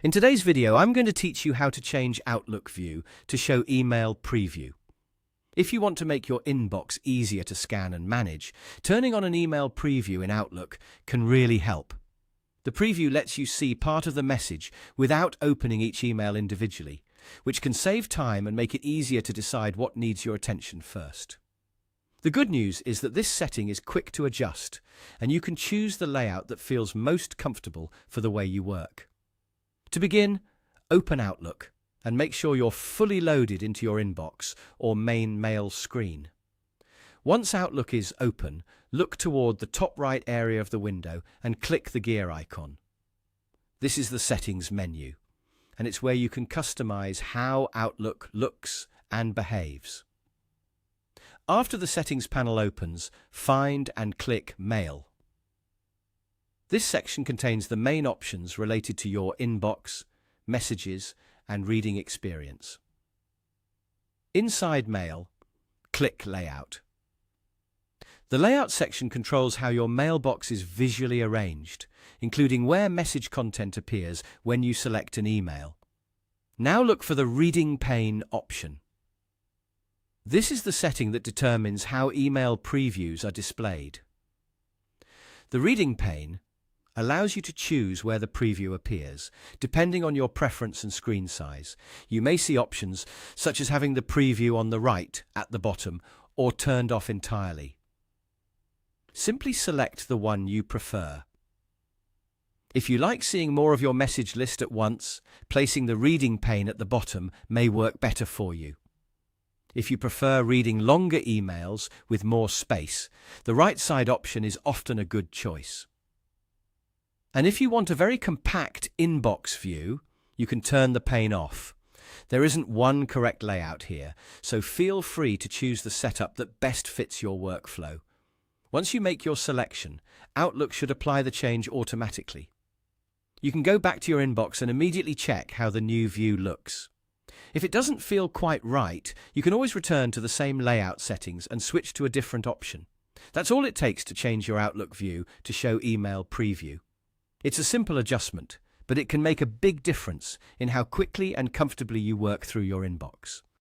In today's video, I'm going to teach you how to change Outlook View to show Email Preview. If you want to make your inbox easier to scan and manage, turning on an email preview in Outlook can really help. The preview lets you see part of the message without opening each email individually, which can save time and make it easier to decide what needs your attention first. The good news is that this setting is quick to adjust, and you can choose the layout that feels most comfortable for the way you work. To begin, open Outlook and make sure you're fully loaded into your inbox or main mail screen. Once Outlook is open, look toward the top right area of the window and click the gear icon. This is the Settings menu, and it's where you can customize how Outlook looks and behaves. After the Settings panel opens, find and click Mail. This section contains the main options related to your inbox, messages, and reading experience. Inside Mail, click Layout. The Layout section controls how your mailbox is visually arranged, including where message content appears when you select an email. Now look for the Reading Pane option. This is the setting that determines how email previews are displayed. The Reading Pane allows you to choose where the preview appears, depending on your preference and screen size. You may see options such as having the preview on the right at the bottom or turned off entirely. Simply select the one you prefer. If you like seeing more of your message list at once, placing the reading pane at the bottom may work better for you. If you prefer reading longer emails with more space, the right side option is often a good choice. And if you want a very compact inbox view, you can turn the pane off. There isn't one correct layout here, so feel free to choose the setup that best fits your workflow. Once you make your selection, Outlook should apply the change automatically. You can go back to your inbox and immediately check how the new view looks. If it doesn't feel quite right, you can always return to the same layout settings and switch to a different option. That's all it takes to change your Outlook view to show Email Preview. It's a simple adjustment, but it can make a big difference in how quickly and comfortably you work through your inbox.